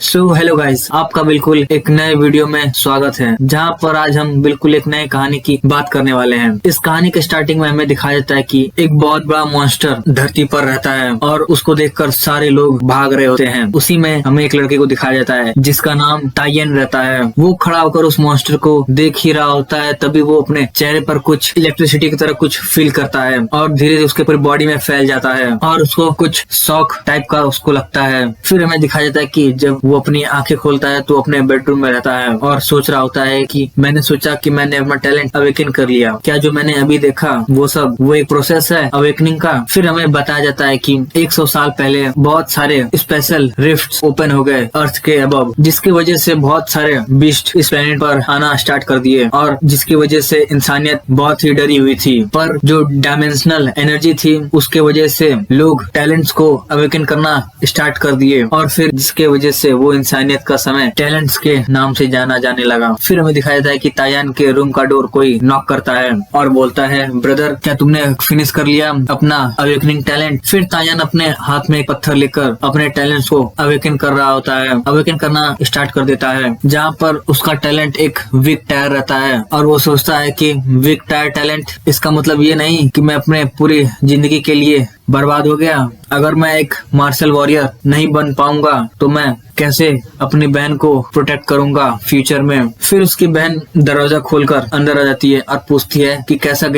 So hello guys, आपका बिल्कुल एक नए वीडियो में स्वागत है, जहां पर आज हम बिल्कुल एक नए कहानी की बात करने वाले हैं। इस कहानी के स्टार्टिंग में हमें दिखाया जाता है कि एक बहुत बड़ा मॉन्स्टर धरती पर रहता है और उसको देखकर सारे लोग भाग रहे होते हैं। उसी में हमें एक लड़के को दिखाया जाता है जिसका नाम तायन रहता है। वो खड़ा होकर उस मॉन्स्टर को देख ही रहा होता है, तभी वो अपने चेहरे पर कुछ इलेक्ट्रिसिटी की तरह कुछ फील करता है और धीरे धीरे उसके पूरी बॉडी में फैल जाता है और उसको कुछ शॉक टाइप का उसको लगता है। फिर हमें दिखाया जाता है कि जब वो अपनी आंखें खोलता है तो अपने बेडरूम में रहता है और सोच रहा होता है कि मैंने सोचा कि मैंने अपना टैलेंट अवेकन कर लिया। क्या जो मैंने अभी देखा वो एक प्रोसेस है अवेकनिंग का। फिर हमें बताया जाता है कि 100 साल पहले बहुत सारे स्पेशल रिफ्ट्स ओपन हो गए अर्थ के अबव, जिसकी वजह से बहुत सारे बीस्ट इस प्लेनेट पर आना स्टार्ट कर दिए और जिसकी वजह से इंसानियत बहुत ही डरी हुई थी। पर जो डायमेंशनल एनर्जी थी उसके वजह से लोग टैलेंट्स को अवेकन करना स्टार्ट कर दिए और फिर जिसके वजह से वो इंसानियत का समय टैलेंट्स के नाम से जाना जाने लगा। फिर हमें दिखाया जाता है कि तायन के रूम का डोर कोई नॉक करता है और बोलता है, ब्रदर क्या तुमने फिनिश कर लिया अपना अवेकनिंग टैलेंट? फिर तायन अपने हाथ में एक पत्थर लेकर अपने टैलेंट्स को अवेकन कर रहा होता है, अवेकन करना स्टार्ट कर देता है, जहाँ पर उसका टैलेंट एक वीक टायर रहता है और वो सोचता है कि वीक टायर टैलेंट, इसका मतलब ये नहीं कि मैं अपने पूरी जिंदगी के लिए बर्बाद हो गया। अगर मैं एक मार्शल वॉरियर नहीं बन पाऊंगा तो मैं कैसे अपनी बहन को प्रोटेक्ट करूंगा फ्यूचर में। फिर उसकी बहन दरवाजा खोलकर अंदर आ जाती है और पूछती है कि कैसा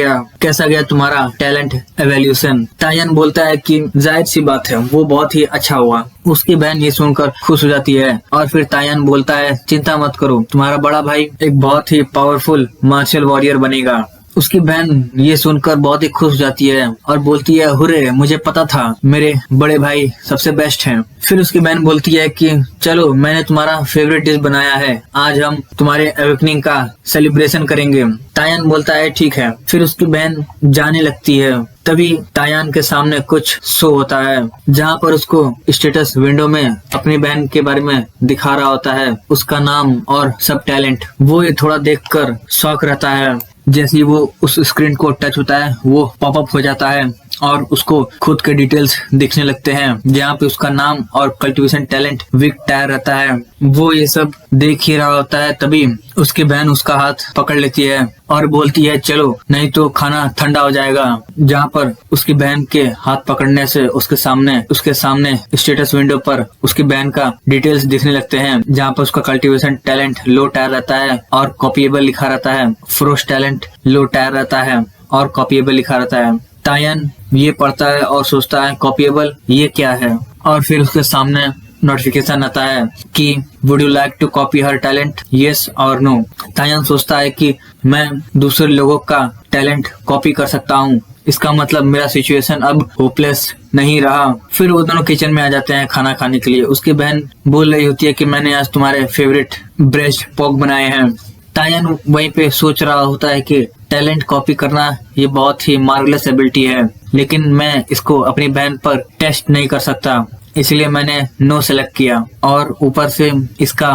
गया तुम्हारा टैलेंट एवोल्यूशन। तायन बोलता है कि जाहिर सी बात है, वो बहुत ही अच्छा हुआ। उसकी बहन ये सुनकर खुश हो जाती है और फिर तायन बोलता है, चिंता मत करो, तुम्हारा बड़ा भाई एक बहुत ही पावरफुल मार्शल वॉरियर बनेगा। उसकी बहन ये सुनकर बहुत ही खुश हो जाती है और बोलती है, हुर्रे, मुझे पता था मेरे बड़े भाई सबसे बेस्ट हैं। फिर उसकी बहन बोलती है कि चलो, मैंने तुम्हारा फेवरेट डिश बनाया है, आज हम तुम्हारे अवेकनिंग का सेलिब्रेशन करेंगे। तायन बोलता है ठीक है। फिर उसकी बहन जाने लगती है, तभी तायन के सामने कुछ शो होता है जहाँ पर उसको स्टेटस विंडो में अपनी बहन के बारे में दिखा रहा होता है, उसका नाम और सब टैलेंट। वो ये थोड़ा देखकर शॉक रहता है। जैसे ही वो उस स्क्रीन को टच होता है वो पॉपअप हो जाता है और उसको खुद के डिटेल्स दिखने लगते हैं, जहाँ पे उसका नाम और कल्टीवेशन टैलेंट वीक टायर रहता है। वो ये सब देख ही रहा होता है, तभी उसकी बहन उसका हाथ पकड़ लेती है और बोलती है, चलो नहीं तो खाना ठंडा हो जाएगा। जहाँ पर उसकी बहन के हाथ पकड़ने से उसके सामने स्टेटस विंडो पर उसकी बहन का डिटेल्स दिखने लगते हैं, जहाँ पर उसका कल्टीवेशन टैलेंट लो टायर रहता है और कॉपीएबल लिखा रहता है, फ्रोस्ट टैलेंट लो टायर रहता है और कॉपीएबल लिखा रहता है। तायन ये पढ़ता है और सोचता है, कॉपीएबल ये क्या है? और फिर उसके सामने नोटिफिकेशन आता है कि would you like to copy her talent, yes और नो। तायन सोचता है कि मैं दूसरे लोगों का टैलेंट कॉपी कर सकता हूँ, इसका मतलब मेरा सिचुएशन अब होपलेस नहीं रहा। फिर वो दोनों किचन में आ जाते हैं खाना खाने के लिए। उसकी बहन बोल रही होती है कि मैंने आज तुम्हारे फेवरेट ब्रेस्ट पोक बनाए हैं। तायन वहीं पे सोच रहा होता है कि टैलेंट कॉपी करना ये बहुत ही मार्वलेस एबिलिटी है, लेकिन मैं इसको अपनी बहन पर टेस्ट नहीं कर सकता, इसलिए मैंने नो सेलेक्ट किया। और ऊपर से इसका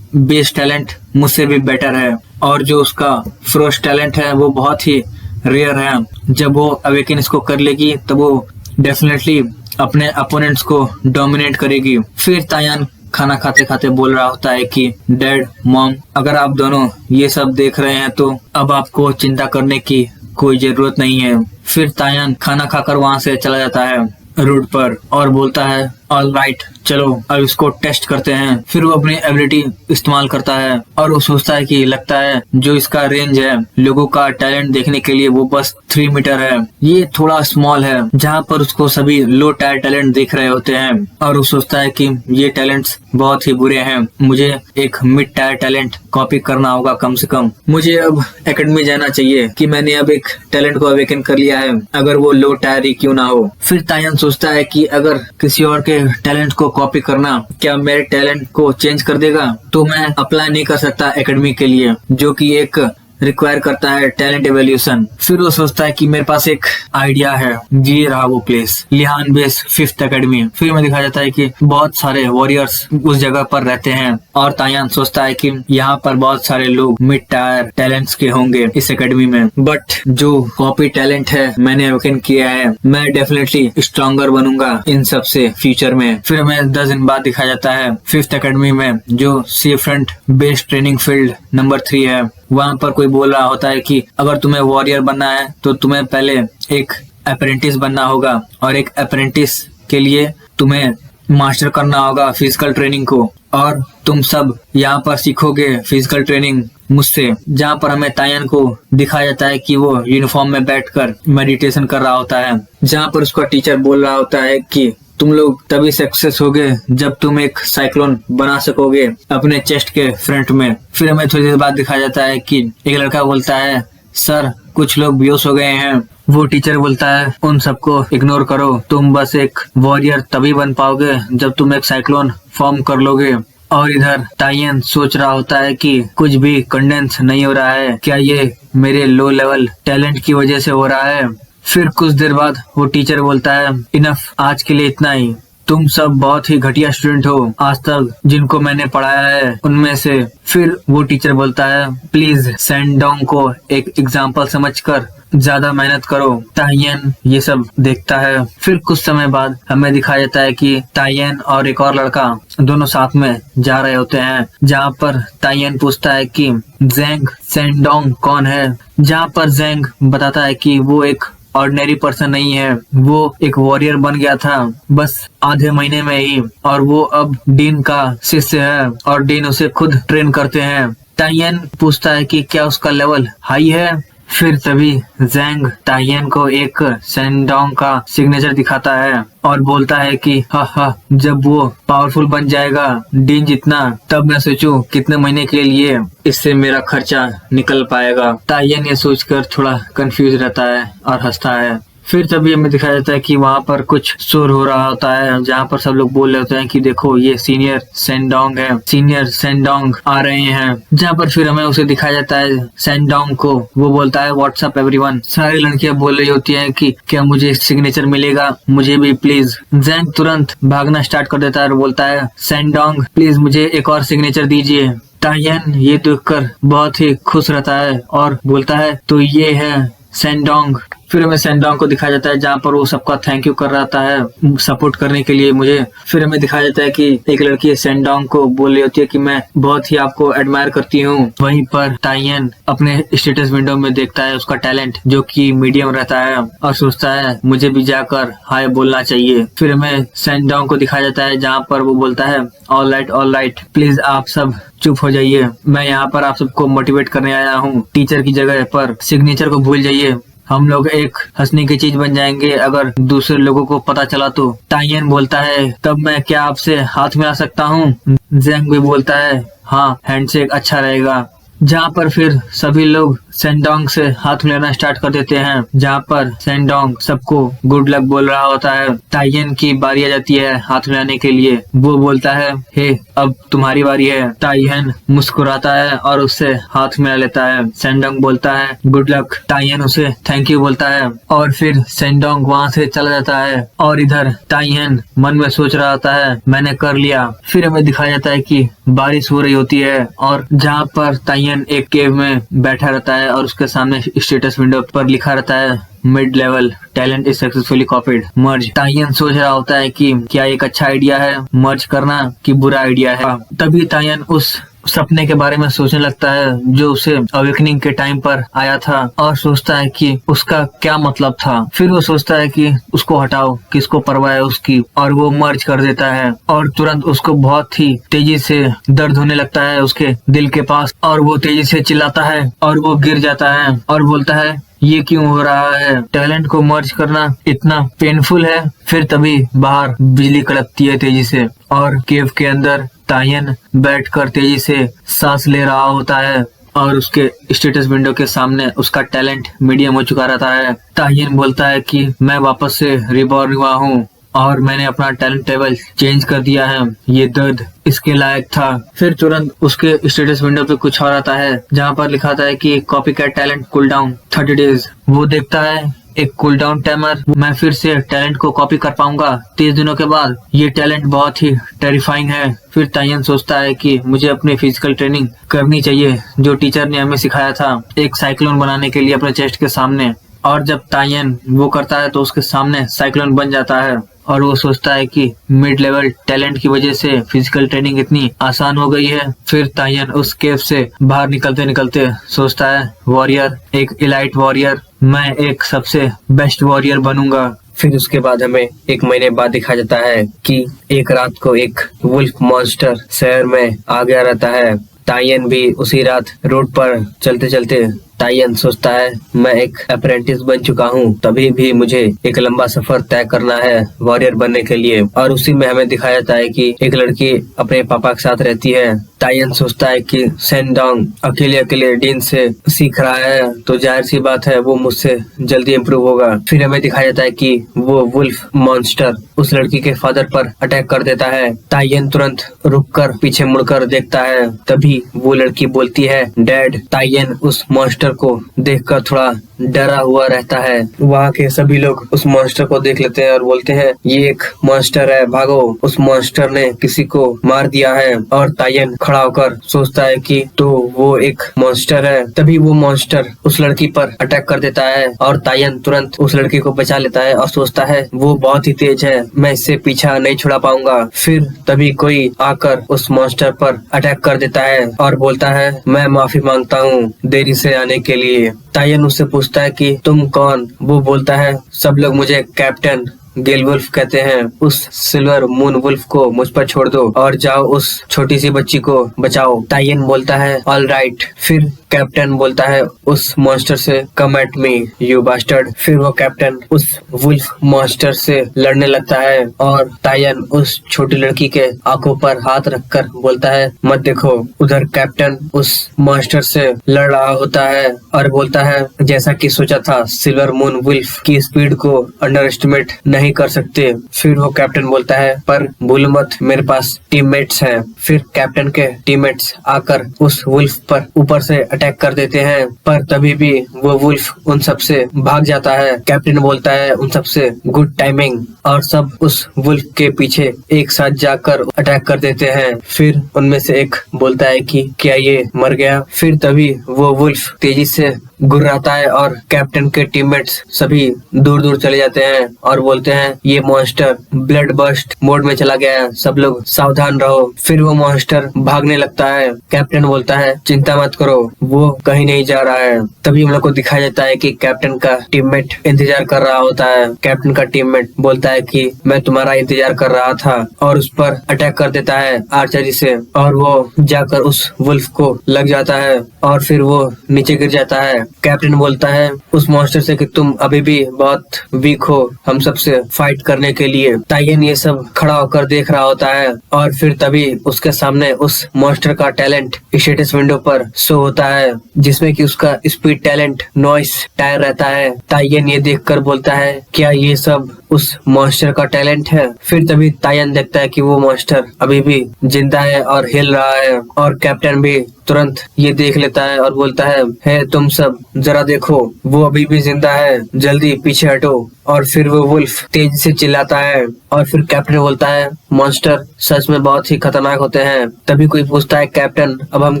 बेस टैलेंट मुझसे भी बेटर है और जो उसका फ्रोस्ट टैलेंट है वो बहुत ही रेयर है। जब वो अवेकन इसको कर लेगी तो वो डेफिनेटली अपने अपोनेंट्स को डोमिनेट करेगी। फिर तायन खाना खाते खाते बोल रहा होता है कि डैड, मॉम, अगर आप दोनों ये सब देख रहे हैं तो अब आपको चिंता करने की कोई जरूरत नहीं है। फिर तायन खाना खाकर वहाँ से चला जाता है रोड पर और बोलता है, ऑल राइट, चलो अब इसको टेस्ट करते हैं। फिर वो अपनी एबिलिटी इस्तेमाल करता है और वो सोचता है कि लगता है जो इसका रेंज है लोगों का टैलेंट देखने के लिए वो बस 3 मीटर है, ये थोड़ा स्मॉल है, जहाँ पर उसको सभी लो टायर टैलेंट देख रहे होते हैं। और वो सोचता है कि ये टैलेंट्स बहुत ही बुरे हैं, मुझे एक मिड टायर टैलेंट कॉपी करना होगा कम से कम। मुझे अब एकेडमी जाना चाहिए कि मैंने अब एक टैलेंट को अवेकन कर लिया है, अगर वो लो टायर ही क्यों ना हो। फिर तायन सोचता है कि अगर किसी और के टैलेंट को कॉपी करना क्या मेरे टैलेंट को चेंज कर देगा, तो मैं अप्लाई नहीं कर सकता एकेडमी के लिए, जो कि एक रिक्वायर करता है टैलेंट एवोल्यूशन। फिर वो सोचता है कि मेरे पास एक आइडिया है, ये रहा वो प्लेस, लिहान बेस 5th एकेडमी। फिर में दिखाया जाता है कि बहुत सारे वॉरियर्स उस जगह पर रहते हैं और तायान सोचता है कि यहाँ पर बहुत सारे लोग मिड टायर टैलेंट्स के होंगे इस एकेडमी में, बट जो कॉपी टैलेंट है मैंने अवेकन किया है, मैं डेफिनेटली स्ट्रॉन्गर बनूंगा इन सब से फ्यूचर में। फिर हमें 10 दिन बाद दिखाया जाता है 5th एकेडमी में जो sea front based training field number 3 है, वहाँ पर कोई बोल रहा होता है कि अगर तुम्हें वॉरियर बनना है तो तुम्हें पहले एक अप्रेंटिस बनना होगा और एक अप्रेंटिस के लिए तुम्हें मास्टर करना होगा फिजिकल ट्रेनिंग को, और तुम सब यहाँ पर सीखोगे फिजिकल ट्रेनिंग मुझसे। जहाँ पर हमें तायन को दिखाया जाता है कि वो यूनिफॉर्म में बैठकर मेडिटेशन कर रहा होता है, जहाँ पर उसका टीचर बोल रहा होता है कि तुम लोग तभी सक्सेस होगे जब तुम एक साइक्लोन बना सकोगे अपने चेस्ट के फ्रंट में। फिर हमें थोड़ी देर बाद दिखाया जाता है कि एक लड़का बोलता है सर कुछ लोग बेहोश हो गए हैं। वो टीचर बोलता है उन सबको इग्नोर करो, तुम बस एक वॉरियर तभी बन पाओगे जब तुम एक साइक्लोन फॉर्म कर लोगे। और इधर तायन सोच रहा होता है कि कुछ भी कंडेंस नहीं हो रहा है, क्या ये मेरे लो लेवल टैलेंट की वजह से हो रहा है। फिर कुछ देर बाद वो टीचर बोलता है इनफ, आज के लिए इतना ही, तुम सब बहुत ही घटिया स्टूडेंट हो आज तक जिनको मैंने पढ़ाया है उनमें से। फिर वो टीचर बोलता है प्लीज सैंडोंग को एक एग्जाम्पल समझकर ज्यादा मेहनत करो। तायन ये सब देखता है। फिर कुछ समय बाद हमें दिखाया जाता है कि तायन और एक और लड़का दोनों साथ में जा रहे होते हैं, जहाँ पर तायन पूछता है कि जेंग सैंडोंग कौन है, जहाँ पर जेंग बताता है कि वो एक ऑर्डिनरी पर्सन नहीं है, वो एक वॉरियर बन गया था बस आधे महीने में ही, और वो अब डीन का शिष्य है और डीन उसे खुद ट्रेन करते हैं। तायन पूछता है कि क्या उसका लेवल हाई है। फिर तभी जेंग तायन को एक सैंडोंग का सिग्नेचर दिखाता है और बोलता है कि हा जब वो पावरफुल बन जाएगा डीन जितना, तब मैं सोचूं कितने महीने के लिए इससे मेरा खर्चा निकल पाएगा। तायन ये सोचकर थोड़ा कंफ्यूज रहता है और हंसता है। फिर तभी हमें दिखाया जाता है कि वहाँ पर कुछ शोर हो रहा होता है, जहाँ पर सब लोग बोल रहे होते हैं कि देखो ये सीनियर सैंडोंग है, सीनियर सैंडोंग आ रहे हैं। जहाँ पर फिर हमें उसे दिखाया जाता है सैंडोंग को, वो बोलता है व्हाट्सअप एवरीवन। सारी लड़कियां बोल रही होती हैं कि क्या मुझे सिग्नेचर मिलेगा, मुझे भी प्लीज। जेंग तुरंत भागना स्टार्ट कर देता है और बोलता है सैंडोंग प्लीज मुझे एक और सिग्नेचर दीजिए। तायन ये देखकर बहुत ही खुश रहता है और बोलता है तो ये है सैंडोंग। फिर हमें सैंडोंग को दिखाया जाता है जहाँ पर वो सबका थैंक यू कर रहा है सपोर्ट करने के लिए मुझे। फिर हमें दिखाया जाता है कि एक लड़की सैंडोंग को बोल रही होती है कि मैं बहुत ही आपको एडमायर करती हूँ। वहीं पर तायन अपने स्टेटस विंडो में देखता है उसका टैलेंट जो कि मीडियम रहता है और सोचता है मुझे भी जाकर हाय बोलना चाहिए। फिर हमें सैंडोंग को दिखाया जाता है जहाँ पर वो बोलता है ऑल राइट प्लीज आप सब चुप हो जाइए, मैं यहाँ पर आप सबको मोटिवेट करने आया हूँ। टीचर की जगह पर सिग्नेचर को भूल जाइए, हम लोग एक हंसने की चीज बन जाएंगे अगर दूसरे लोगों को पता चला तो। तायन बोलता है तब मैं क्या आपसे हाथ मिला सकता हूँ। जेंग भी बोलता है हाँ हैंडशेक अच्छा रहेगा। जहाँ पर फिर सभी लोग सैंडोंग से हाथ मिलाना स्टार्ट कर देते हैं, जहाँ पर सैंडोंग सबको गुड लक बोल रहा होता है। तायन की बारी आ जाती है हाथ मिलाने के लिए, वो बोलता है हे अब तुम्हारी बारी है। तायन मुस्कुराता है और उससे हाथ मिला लेता है। सैंडोंग बोलता है गुड लक, तायन उसे थैंक यू बोलता है और फिर सैंडोंग वहाँ से चला जाता है। और इधर तायन मन में सोच रहा होता है मैंने कर लिया। फिर हमें दिखाया जाता है कि बारिश हो रही होती है और जहाँ पर तायन एक केव में बैठा रहता है और उसके सामने स्टेटस विंडो पर लिखा रहता है mid level talent is successfully copied merge. तायन सोच रहा होता है कि क्या एक अच्छा आइडिया है मर्ज करना कि बुरा आइडिया है। तभी तायन उस सपने के बारे में सोचने लगता है जो उसे अवेकनिंग के टाइम पर आया था और सोचता है कि उसका क्या मतलब था। फिर वो सोचता है कि उसको हटाओ, किसको परवाह है उसकी, और वो मर्ज कर देता है और तुरंत उसको बहुत ही तेजी से दर्द होने लगता है उसके दिल के पास और वो तेजी से चिल्लाता है और वो गिर जाता है और बोलता है ये क्यों हो रहा है, टैलेंट को मर्ज करना इतना पेनफुल है। फिर तभी बाहर बिजली कड़कती है तेजी से और केव के अंदर तायन बैठकर तेजी से सांस ले रहा होता है और उसके स्टेटस विंडो के सामने उसका टैलेंट मीडियम हो चुका रहता है। तायन बोलता है कि मैं वापस से रिबॉर्न हुआ हूँ और मैंने अपना टैलेंट टेबल चेंज कर दिया है, ये दर्द इसके लायक था। फिर तुरंत उसके स्टेटस विंडो पे कुछ और आता है जहाँ पर लिखा था कि copy cat talent cool down 30 days. वो देखता है एक कूल डाउन टाइमर, मैं फिर से टैलेंट को कॉपी कर पाऊंगा 30 दिनों के बाद। ये टैलेंट बहुत ही टेरिफाइंग है। फिर तायन सोचता है कि मुझे अपनी फिजिकल ट्रेनिंग करनी चाहिए जो टीचर ने हमें सिखाया था, एक साइक्लोन बनाने के लिए अपने चेस्ट के सामने। और जब तायन वो करता है तो उसके सामने साइक्लोन बन जाता है और वो सोचता है कि मिड लेवल टैलेंट की वजह से फिजिकल ट्रेनिंग इतनी आसान हो गई है। फिर तायन उस केव से बाहर निकलते निकलते सोचता है वॉरियर, एक इलाइट वॉरियर, मैं एक सबसे बेस्ट वॉरियर बनूंगा। फिर उसके बाद हमें 1 महीने बाद दिखाया जाता है कि एक रात को एक वुल्फ मॉन्स्टर शहर में आ गया रहता है। तायन भी उसी रात रोड पर चलते चलते तायन सोचता है मैं एक अप्रेंटिस बन चुका हूँ, तभी भी मुझे एक लंबा सफर तय करना है वॉरियर बनने के लिए। और उसी में हमें दिखाया जाता है कि एक लड़की अपने पापा के साथ रहती है। तायन सोचता है कि सेंडोंग अकेले अकेले डीन से सीख रहा है तो जाहिर सी बात है वो मुझसे जल्दी इम्प्रूव होगा। फिर हमें दिखाया जाता है कि वो वुल्फ मॉन्स्टर उस लड़की के फादर पर अटैक कर देता है। तायन तुरंत रुककर पीछे मुड़कर देखता है, तभी वो लड़की बोलती है डैड। तायन उस मॉन्स्टर को देखकर थोड़ा डरा हुआ रहता है। वहाँ के सभी लोग उस मॉन्स्टर को देख लेते हैं और बोलते हैं ये एक मॉन्स्टर है, भागो, उस मॉन्स्टर ने किसी को मार दिया है। और तायन खड़ा होकर सोचता है कि तो वो एक मॉन्स्टर है। तभी वो मॉन्स्टर उस लड़की पर अटैक कर देता है और तायन तुरंत उस लड़की को बचा लेता है और सोचता है वो बहुत ही तेज है, मैं इससे पीछा नहीं छुड़ा पाऊंगा। फिर तभी कोई आकर उस मॉन्स्टर पर अटैक कर देता है और बोलता है मैं माफी मांगता हूँ देरी से आने के लिए। तायन उससे पूछता है कि तुम कौन? वो बोलता है सब लोग मुझे कैप्टन गेल वुल्फ कहते हैं। उस सिल्वर मून वुल्फ को मुझ पर छोड़ दो और जाओ उस छोटी सी बच्ची को बचाओ। तायन बोलता है ऑल राइट। फिर कैप्टन बोलता है उस मॉन्स्टर से कम एट मी यू बास्टर्ड। फिर वो कैप्टन उस वुल्फ मॉन्स्टर से लड़ने लगता है और तायन उस छोटी लड़की के आंखों पर हाथ रखकर बोलता है मत देखो। उधर कैप्टन उस मॉन्स्टर से लड़ रहा होता है और बोलता है जैसा कि सोचा था सिल्वर मून वुल्फ की स्पीड को अंडर एस्टिमेट नहीं कर सकते। फिर वो कैप्टन बोलता है पर भूलो मत मेरे पास टीममेट्स हैं। फिर कैप्टन के टीममेट्स आकर उस वुल्फ पर ऊपर से अटैक कर देते हैं, पर तभी भी वो वुल्फ उन सब से भाग जाता है। कैप्टन बोलता है उन सब से गुड टाइमिंग और सब उस वुल्फ के पीछे एक साथ जाकर अटैक कर देते हैं। फिर उनमें से एक बोलता है कि क्या ये मर गया? फिर तभी वो वुल्फ तेजी से गुर्राता है और कैप्टन के टीममेट्स सभी दूर दूर चले जाते हैं और बोलते हैं ये मॉन्स्टर ब्लड बर्स्ट मोड में चला गया है, सब लोग सावधान रहो। फिर वो मॉन्स्टर भागने लगता है। कैप्टन बोलता है चिंता मत करो, वो कहीं नहीं जा रहा है। तभी हम लोग को दिखाया जाता है कि कैप्टन का टीममेट इंतजार कर रहा होता है। कैप्टन का टीममेट बोलता है कि मैं तुम्हारा इंतजार कर रहा था और उस पर अटैक कर देता है आर्चरी से और वो जाकर उस वुल्फ को लग जाता है और फिर वो नीचे गिर जाता है। कैप्टन बोलता है उस मॉन्स्टर से कि तुम अभी भी बहुत वीक हो हम सबसे फाइट करने के लिए। तायन ये सब खड़ा होकर देख रहा होता है और फिर तभी उसके सामने उस मॉन्स्टर का टैलेंट स्टेटस विंडो पर शो होता है जिसमें कि उसका स्पीड टैलेंट नॉइस टायर रहता है। तायन ये देखकर बोलता है क्या ये सब उस मॉन्स्टर का टैलेंट है? फिर तभी तायन देखता है कि वो मॉन्स्टर अभी भी जिंदा है और हिल रहा है और कैप्टन भी तुरंत ये देख लेता है और बोलता है तुम सब जरा देखो वो अभी भी जिंदा है, जल्दी पीछे हटो। और फिर वो वुल्फ तेज से चिल्लाता है और फिर कैप्टन बोलता है मॉन्स्टर सच में बहुत ही खतरनाक होते हैं। तभी कोई पूछता है कैप्टन अब हम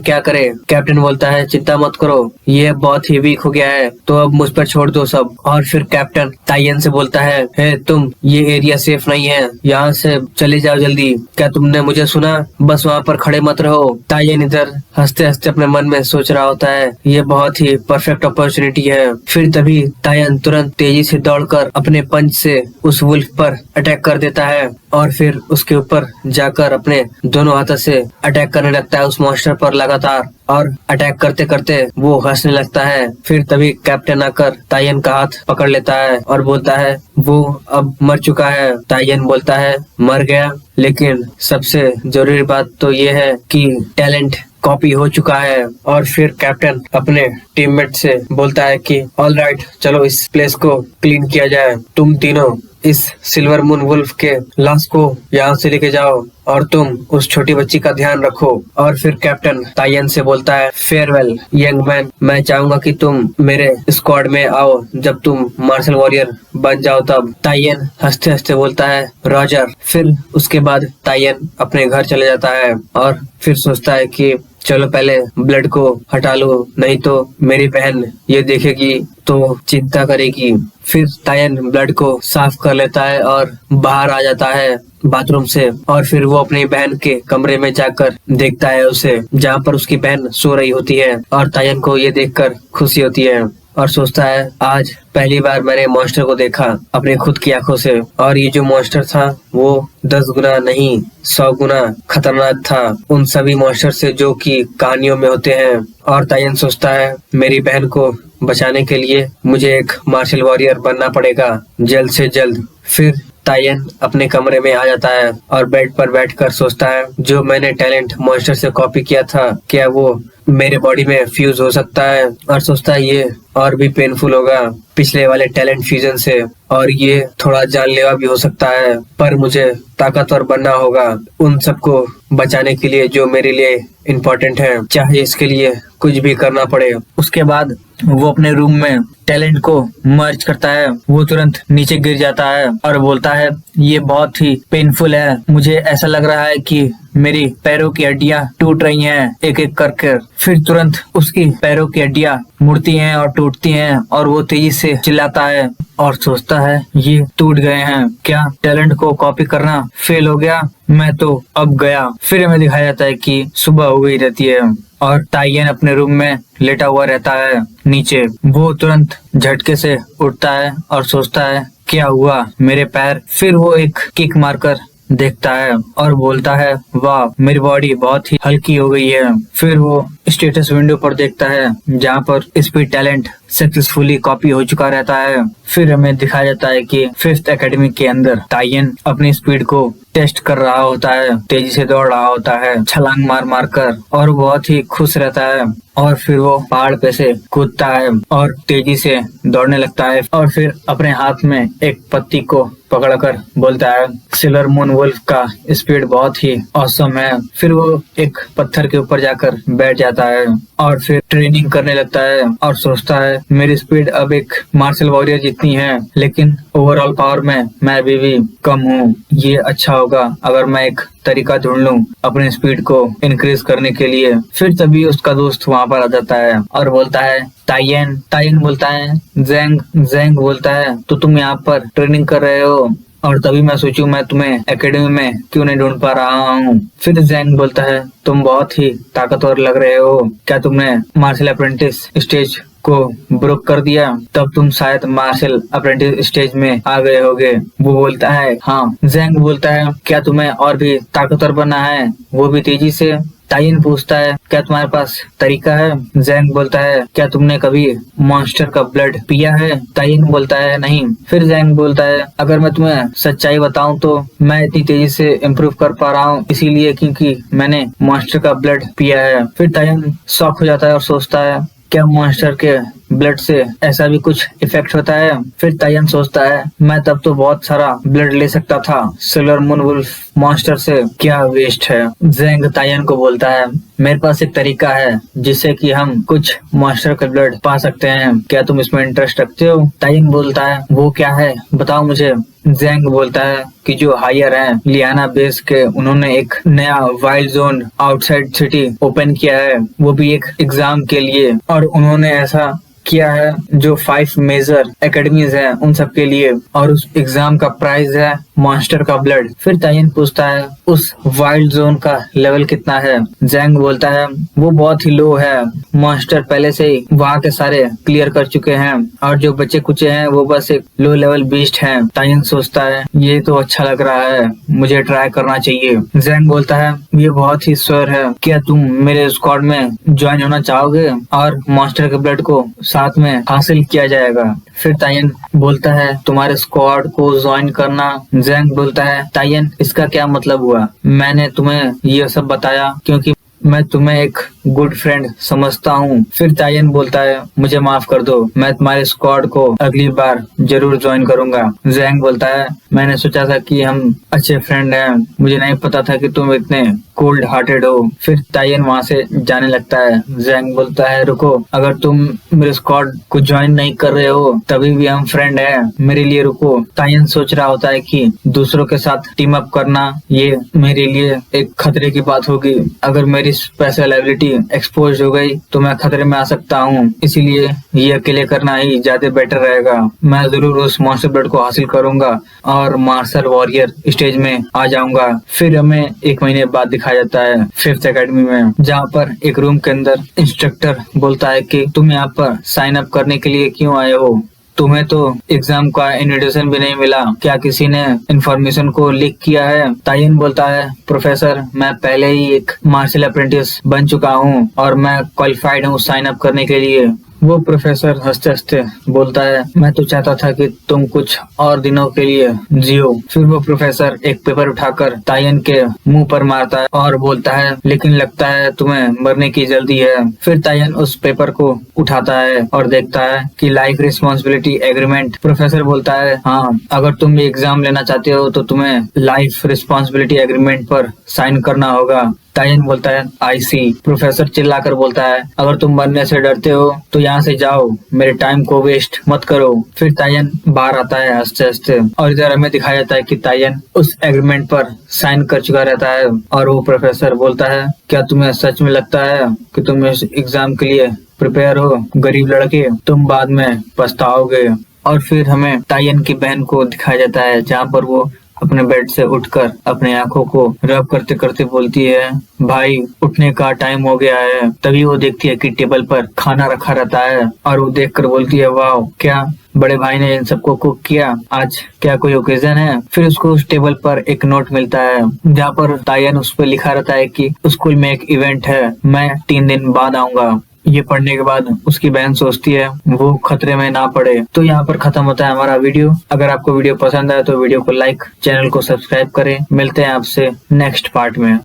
क्या करें? कैप्टन बोलता है चिंता मत करो, ये बहुत ही वीक हो गया है तो अब मुझ पर छोड़ दो सब। और फिर कैप्टन तायन से बोलता है तुम ये एरिया सेफ नहीं है, यहाँ से चले जाओ जल्दी। क्या तुमने मुझे सुना? बस वहाँ पर खड़े मत रहो। तायन इधर हंसते हंसते अपने मन में सोच रहा होता है ये बहुत ही परफेक्ट अपॉर्चुनिटी है। फिर तभी तायन तुरंत तेजी से दौड़कर अपने पंच से उस वुल्फ पर अटैक कर देता है और फिर उसके ऊपर जाकर अपने दोनों हाथों से अटैक करने लगता है उस मॉन्स्टर पर लगातार। और अटैक करते करते वो हंसने लगता है। फिर तभी कैप्टन आकर तायन का हाथ पकड़ लेता है और बोलता है वो अब मर चुका है। तायन बोलता है मर गया, लेकिन सबसे जरूरी बात तो ये है कि टैलेंट कॉपी हो चुका है। और फिर कैप्टन अपने टीममेट से बोलता है कि ऑल राइट, चलो इस प्लेस को क्लीन किया जाए, तुम तीनों इस सिल्वर मून वुल्फ के लाश को यहाँ से लेके जाओ और तुम उस छोटी बच्ची का ध्यान रखो। और फिर कैप्टन तायन से बोलता है फेयरवेल यंग मैन, मैं चाहूंगा कि तुम मेरे स्क्वाड में आओ जब तुम मार्शल वॉरियर बन जाओ तब। तायन हंसते हंसते बोलता है रॉजर। फिर उसके बाद तायन अपने घर चले जाता है और फिर सोचता है कि चलो पहले ब्लड को हटा लो, नहीं तो मेरी बहन ये देखेगी तो चिंता करेगी। फिर तायन ब्लड को साफ कर लेता है और बाहर आ जाता है बाथरूम से। और फिर वो अपनी बहन के कमरे में जाकर देखता है उसे, जहाँ पर उसकी बहन सो रही होती है। और तायन को ये देखकर खुशी होती है और सोचता है आज पहली बार मैंने मॉन्स्टर को देखा अपने खुद की आंखों से, और ये जो मॉन्स्टर था वो 10 गुना नहीं 100 गुना खतरनाक था उन सभी मॉन्स्टर से जो कि कहानियों में होते हैं। और तायन सोचता है मेरी बहन को बचाने के लिए मुझे एक मार्शल वॉरियर बनना पड़ेगा जल्द से जल्द। फिर तायन अपने कमरे में आ जाता है और बेड पर बैठकर सोचता है जो मैंने टैलेंट मॉन्स्टर से कॉपी किया था क्या वो मेरे बॉडी में फ्यूज हो सकता है। और सोचता है ये और भी पेनफुल होगा पिछले वाले टैलेंट फ्यूजन से, और ये थोड़ा जानलेवा भी हो सकता है, पर मुझे ताकतवर बनना होगा उन सबको बचाने के लिए जो मेरे लिए इम्पोर्टेंट है, चाहे इसके लिए कुछ भी करना पड़े। उसके बाद वो अपने रूम में टैलेंट को मर्ज करता है। वो तुरंत नीचे गिर जाता है और बोलता है ये बहुत ही पेनफुल है, मुझे ऐसा लग रहा है कि मेरी पैरों की हड्डियां टूट रही हैं एक एक करके। फिर तुरंत उसकी पैरों की हड्डियां मुड़ती हैं और टूटती हैं और वो तेजी से चिल्लाता है और सोचता है ये टूट गए हैं, क्या टैलेंट को कॉपी करना फेल हो गया, मैं तो अब गया। फिर हमें दिखाया जाता है कि सुबह हो गई रहती है और तायन अपने रूम में लेटा हुआ रहता है नीचे। वो तुरंत झटके से उठता है और सोचता है क्या हुआ मेरे पैर। फिर वो एक किक मारकर देखता है और बोलता है वाह मेरी बॉडी बहुत ही हल्की हो गई है। फिर वो स्टेटस विंडो पर देखता है जहाँ पर स्पीड टैलेंट सक्सेसफुली कॉपी हो चुका रहता है। फिर हमें दिखाया जाता है कि 5th एकेडमी के अंदर तायन अपनी स्पीड को टेस्ट कर रहा होता है, तेजी से दौड़ रहा होता है छलांग मार मार कर, और बहुत ही खुश रहता है। और फिर वो पहाड़ पे से कूदता है और तेजी से दौड़ने लगता है और फिर अपने हाथ में एक पत्ती को पकड़कर बोलता है सिल्वर मून वुल्फ का स्पीड बहुत ही ऑसम है। फिर वो एक पत्थर के ऊपर जाकर बैठ जाता है और फिर ट्रेनिंग करने लगता है और सोचता है मेरी स्पीड अब एक मार्शल वॉरियर जितनी है, लेकिन ओवरऑल पावर में मैं अभी भी कम हूँ। ये अच्छा होगा अगर मैं एक तरीका ढूंढ लूं अपने स्पीड को इंक्रीज करने के लिए। फिर तभी उसका दोस्त वहाँ पर आ जाता है और बोलता है तायन। तायन बोलता है ज़ैंग। ज़ैंग बोलता है तो तुम यहाँ पर ट्रेनिंग कर रहे हो, और तभी मैं सोचूं मैं तुम्हें एकेडमी में क्यों नहीं ढूंढ पा रहा हूँ। फिर ज़ैंग बोलता है तुम बहुत ही ताकतवर लग रहे हो, क्या तुमने मार्शल अप्रेंटिस स्टेज को ब्रोक कर दिया, तब तुम शायद मार्शल अप्रेंटिस स्टेज में आ गए होगे। वो बोलता है हाँ। ज़ैंग बोलता है क्या तुम्हें और भी ताकतवर बनना है, वो भी तेजी से। तायन पूछता है क्या तुम्हारे पास तरीका है। ज़ैंग बोलता है क्या तुमने कभी मॉन्स्टर का ब्लड पिया है। तायन बोलता है नहीं। फिर ज़ैंग बोलता है अगर मैं तुम्हें सच्चाई बताऊं तो मैं इतनी तेजी से इम्प्रूव कर पा रहा हूँ इसीलिए क्योंकि मैंने मॉन्स्टर का ब्लड पिया है। फिर तायन शॉक हो जाता है और सोचता है क्या मॉन्स्टर के ब्लड से ऐसा भी कुछ इफेक्ट होता है। फिर तायन सोचता है मैं तब तो बहुत सारा ब्लड ले सकता था सिल्वर मून वुल्फ मॉन्स्टर से, क्या वेस्ट है। ज़ैंग तायन को बोलता है मेरे पास एक तरीका है जिससे कि हम कुछ मॉन्स्टर का ब्लड पा सकते हैं, क्या तुम इसमें इंटरेस्ट रखते हो। तायन बोलता है वो क्या है बताओ मुझे। ज़ैंग बोलता है कि जो हायर है लियाना बेस के, उन्होंने एक नया wild zone outside city open किया है, वो भी एक एग्जाम के लिए, और उन्होंने ऐसा किया है जो 5 मेजर एकेडमीज है उन सब के लिए, और उस एग्जाम का प्राइज है मॉन्स्टर का ब्लड। फिर तायन पूछता है उस वाइल्ड जोन का लेवल कितना है। ज़ैंग बोलता है वो बहुत ही लो है, मॉन्स्टर पहले से ही वहाँ के सारे क्लियर कर चुके हैं और जो बच्चे कुचे हैं वो बस एक लो लेवल बीस्ट हैं। तायन सोचता है ये तो अच्छा लग रहा है, मुझे ट्राई करना चाहिए। ज़ैंग बोलता है ये बहुत ही श्योर है, क्या तुम मेरे स्क्वाड में ज्वाइन होना चाहोगे और मॉन्स्टर के ब्लड को साथ में हासिल किया जाएगा। फिर तायन बोलता है तुम्हारे स्क्वाड को ज्वाइन करना। ज़ैंग बोलता है तायन इसका क्या मतलब हुआ, मैंने तुम्हें ये सब बताया क्योंकि मैं तुम्हें एक गुड फ्रेंड समझता हूँ। फिर तायन बोलता है, मुझे माफ कर दो, मैं तुम्हारे स्क्वाड को अगली बार जरूर ज्वाइन करूंगा। जैंग बोलता है, मैंने सोचा था कि हम अच्छे फ्रेंड हैं, मुझे नहीं पता था कि तुम इतने कोल्ड हार्टेड हो। फिर तायन वहाँ से जाने लगता है। जैंग बोलता है, रुको, अगर तुम मेरे स्क्वाड को ज्वाइन नहीं कर रहे हो तभी भी हम फ्रेंड हैं, मेरे लिए रुको। तायन सोच रहा होता है कि दूसरों के साथ टीम अप करना ये मेरे लिए एक खतरे की बात होगी। अगर मेरी स्पेशल एबिलिटी एक्सपोज हो गई तो मैं खतरे में आ सकता हूँ, इसीलिए ये अकेले करना ही ज्यादा बेटर रहेगा। मैं जरूर उस मॉन्स्टर ब्लड को हासिल करूंगा और मार्शल वॉरियर स्टेज में आ जाऊंगा। फिर हमें 1 महीने बाद दिखाया जाता है 5th एकेडमी में, जहाँ पर एक रूम के अंदर इंस्ट्रक्टर बोलता है कि तुम यहाँ पर साइन अप करने के लिए क्यों आए हो? तुम्हें तो एग्जाम का इनविटेशन भी नहीं मिला, क्या किसी ने इन्फॉर्मेशन को लीक किया है? तायन बोलता है, प्रोफेसर, मैं पहले ही एक मार्शल अप्रेंटिस बन चुका हूँ और मैं क्वालिफाइड हूँ साइन अप करने के लिए। वो प्रोफेसर हंसते हंसते बोलता है, मैं तो चाहता था कि तुम कुछ और दिनों के लिए जियो। फिर वो प्रोफेसर एक पेपर उठाकर तायन के मुंह पर मारता है और बोलता है, लेकिन लगता है तुम्हें मरने की जल्दी है। फिर तायन उस पेपर को उठाता है और देखता है कि लाइफ रिस्पॉन्सिबिलिटी एग्रीमेंट। प्रोफेसर बोलता है, हाँ, अगर तुम एग्जाम लेना चाहते हो तो तुम्हें लाइफ रिस्पॉन्सिबिलिटी एग्रीमेंट पर साइन करना होगा। तायन बोलता है, आई सी। प्रोफेसर चिल्लाकर बोलता है, अगर तुम मरने से डरते हो तो यहाँ से जाओ, मेरे टाइम को वेस्ट मत करो। फिर तायन बाहर आता है हंसते हंसते और इधर हमें दिखाया जाता है कि तायन उस एग्रीमेंट पर साइन कर चुका रहता है। और वो प्रोफेसर बोलता है, क्या तुम्हें सच में लगता है कि तुम इस एग्जाम के लिए प्रिपेयर हो? गरीब लड़के, तुम बाद में पछताओगे। और फिर हमें तायन की बहन को दिखाया जाता है, जहाँ पर वो अपने बेड से उठकर अपने आंखों को रब करते करते बोलती है, भाई उठने का टाइम हो गया है। तभी वो देखती है कि टेबल पर खाना रखा रहता है और वो देखकर बोलती है, वाह, क्या बड़े भाई ने इन सबको कुक किया, आज क्या कोई ओकेजन है? फिर उसको उस टेबल पर एक नोट मिलता है, जहाँ पर तायन उस पर लिखा रहता है कि स्कूल में एक इवेंट है, मैं 3 दिन बाद आऊंगा। ये पढ़ने के बाद उसकी बहन सोचती है वो खतरे में ना पड़े। तो यहाँ पर खत्म होता है हमारा वीडियो। अगर आपको वीडियो पसंद आए तो वीडियो को लाइक, चैनल को सब्सक्राइब करें। मिलते हैं आपसे नेक्स्ट पार्ट में।